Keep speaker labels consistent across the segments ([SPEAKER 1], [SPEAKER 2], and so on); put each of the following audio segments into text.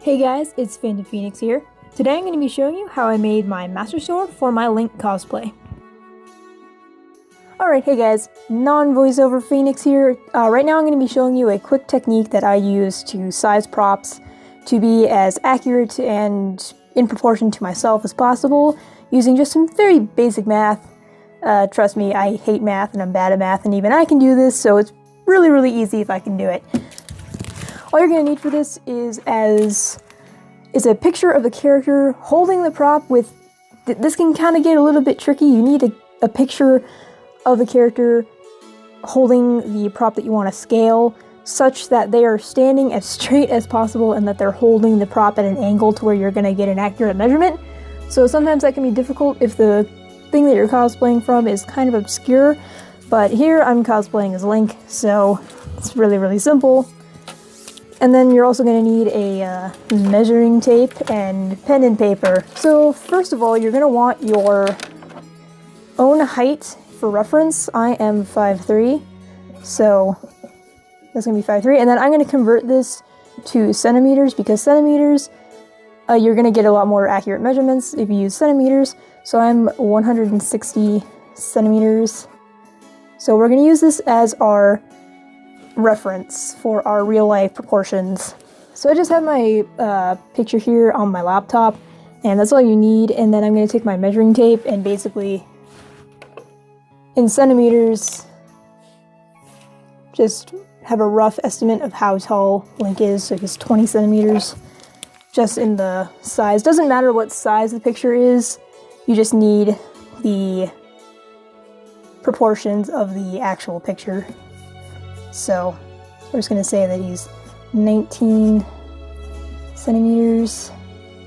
[SPEAKER 1] Hey guys, it's Phantom Phoenix here. Today I'm going to be showing you how I made my Master Sword for my Link cosplay. Alright, hey guys, non-voiceover Phoenix here. Right now I'm going to be showing you a quick technique that I use to size props to be as accurate and in proportion to myself as possible, using just some very basic math. Trust me, I hate math and I'm bad at math, and even I can do this, so it's really easy if I can do it. All you're going to need for this is a picture of the character holding the prop with... This can kind of get a little bit tricky. You need a picture of the character holding the prop that you want to scale, such that they are standing as straight as possible and that they're holding the prop at an angle to where you're going to get an accurate measurement. So sometimes that can be difficult if the thing that you're cosplaying from is kind of obscure, but here I'm cosplaying as Link, so it's really simple. And then you're also going to need a measuring tape and pen and paper. So first of all, you're going to want your own height for reference. I am 5'3", so that's going to be 5'3", and then I'm going to convert this to centimeters, because centimeters, you're going to get a lot more accurate measurements if you use centimeters. So I'm 160 centimeters. So we're going to use this as our reference for our real life proportions. So I just have my picture here on my laptop, and that's all you need. And then I'm going to take my measuring tape and basically, in centimeters, just have a rough estimate of how tall Link is. So it's 20 centimeters, just in the size. Doesn't matter what size the picture is, you just need the proportions of the actual picture. So we're just going to say that he's 19 centimeters.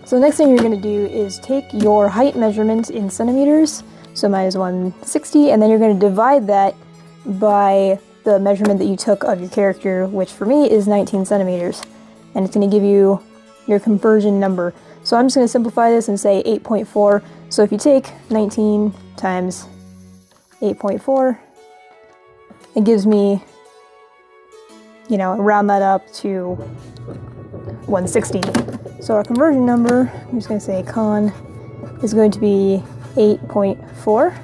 [SPEAKER 1] So the next thing you're going to do is take your height measurement in centimeters. So mine is 160, and then you're going to divide that by the measurement that you took of your character, which for me is 19 centimeters. And it's going to give you your conversion number. So I'm just going to simplify this and say 8.4. So if you take 19 times 8.4, it gives me, you know, round that up to 160. So our conversion number, I'm just going to say con, is going to be 8.4.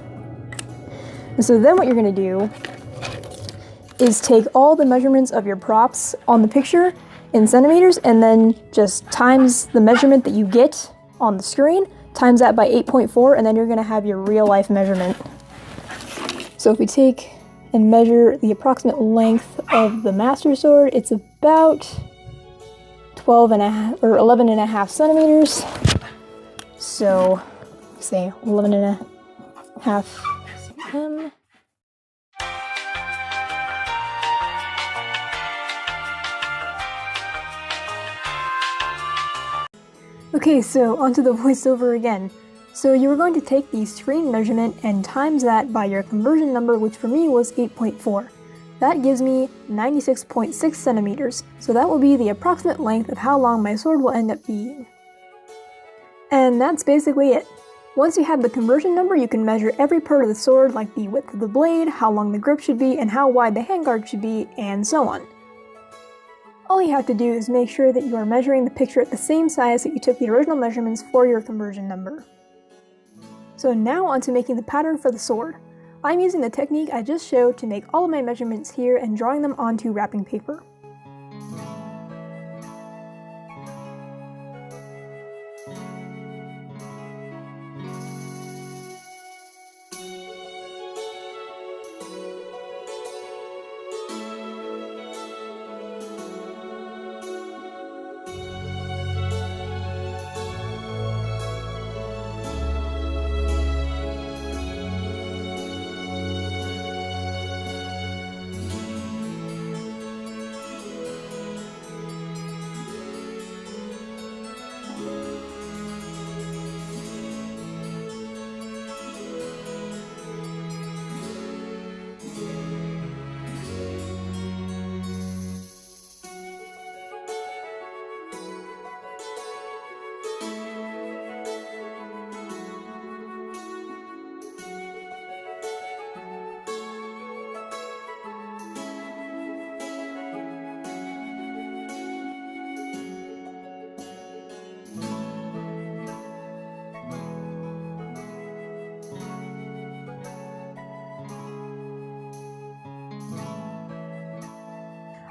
[SPEAKER 1] And so then what you're going to do is take all the measurements of your props on the picture in centimeters, and then just times the measurement that you get on the screen, times that by 8.4, and then you're going to have your real life measurement. So if we take and measure the approximate length of the Master Sword, it's about 11.5 centimeters. So say 11.5 cm. Okay, so onto the voiceover again. So you were going to take the screen measurement and times that by your conversion number, which for me was 8.4. That gives me 96.6 centimeters, so that will be the approximate length of how long my sword will end up being. And that's basically it. Once you have the conversion number, you can measure every part of the sword, like the width of the blade, how long the grip should be, and how wide the handguard should be, and so on. All you have to do is make sure that you are measuring the picture at the same size that you took the original measurements for your conversion number. So now on to making the pattern for the sword. I'm using the technique I just showed to make all of my measurements here and drawing them onto wrapping paper.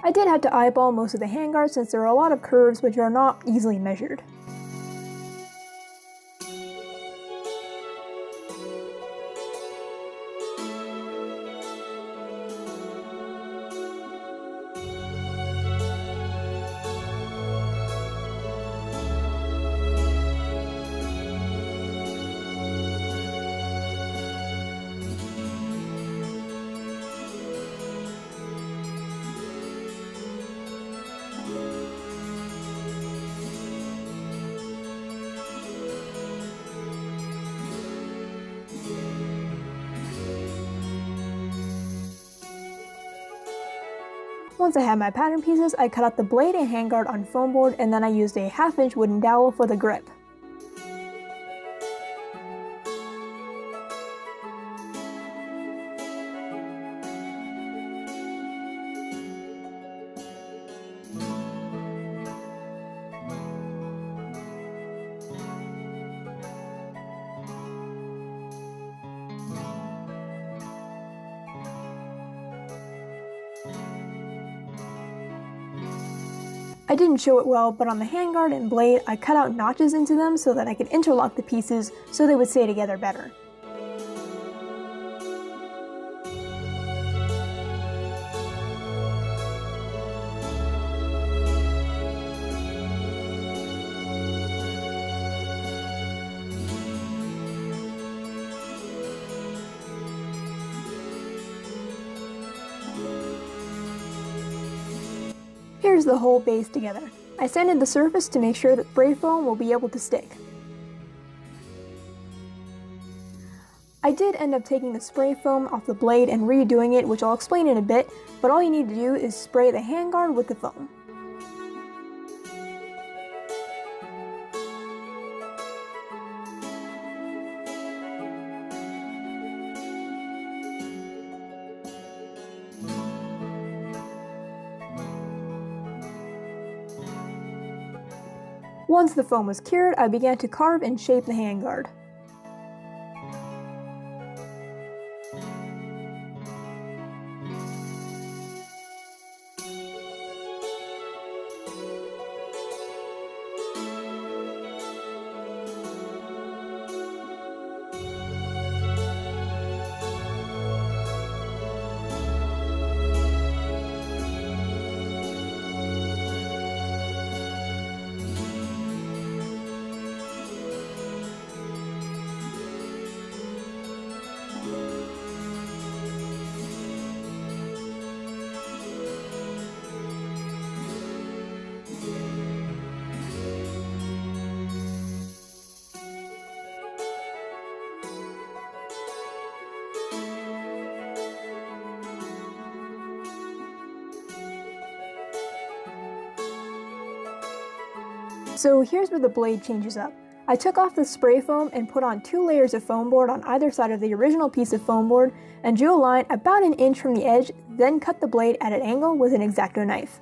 [SPEAKER 1] I did have to eyeball most of the handguards since there are a lot of curves which are not easily measured. Once I had my pattern pieces, I cut out the blade and handguard on foam board, and then I used a 1/2-inch wooden dowel for the grip. I didn't show it well, but on the handguard and blade, I cut out notches into them so that I could interlock the pieces so they would stay together better. Here's the whole base together. I sanded the surface to make sure that spray foam will be able to stick. I did end up taking the spray foam off the blade and redoing it, which I'll explain in a bit, but all you need to do is spray the handguard with the foam. Once the foam was cured, I began to carve and shape the handguard. So here's where the blade changes up. I took off the spray foam and put on 2 layers of foam board on either side of the original piece of foam board and drew a line about 1 inch from the edge, then cut the blade at an angle with an X-Acto knife.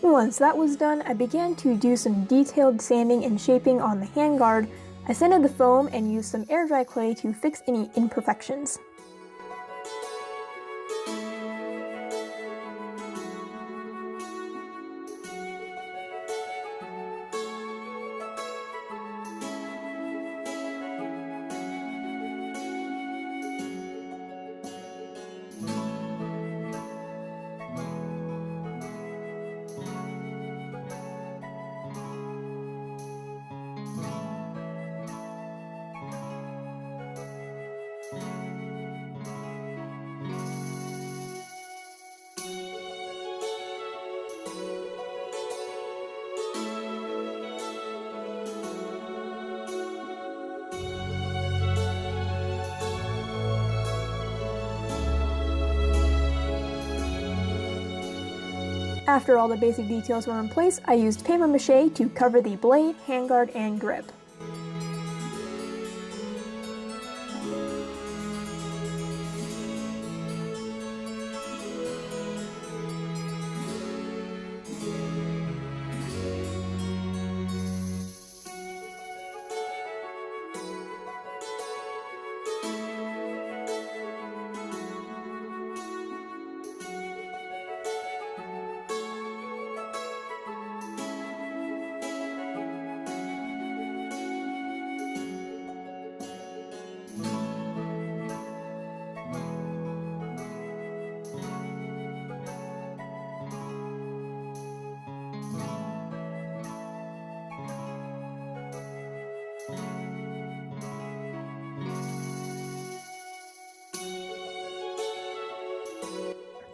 [SPEAKER 1] Once that was done, I began to do some detailed sanding and shaping on the handguard. I sanded the foam and used some air dry clay to fix any imperfections. After all the basic details were in place, I used paper mache to cover the blade, handguard, and grip.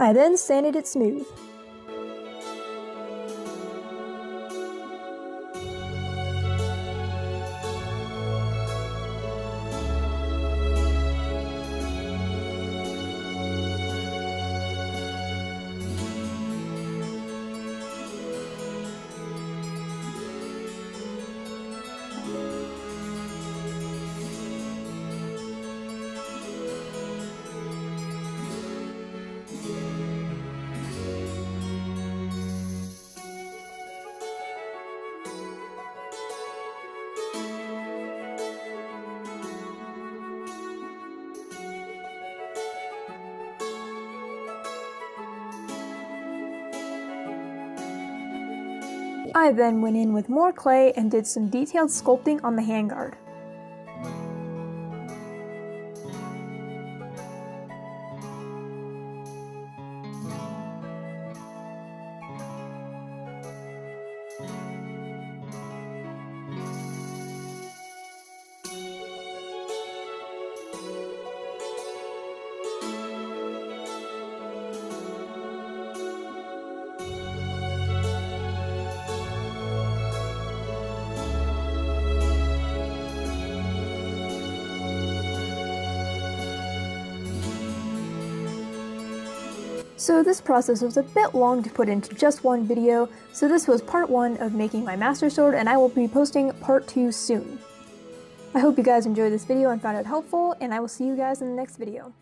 [SPEAKER 1] I then sanded it smooth. I then went in with more clay and did some detailed sculpting on the handguard. So this process was a bit long to put into just one video, so this was part 1 of making my master sword, and I will be posting part 2 soon. I hope you guys enjoyed this video and found it helpful, and I will see you guys in the next video.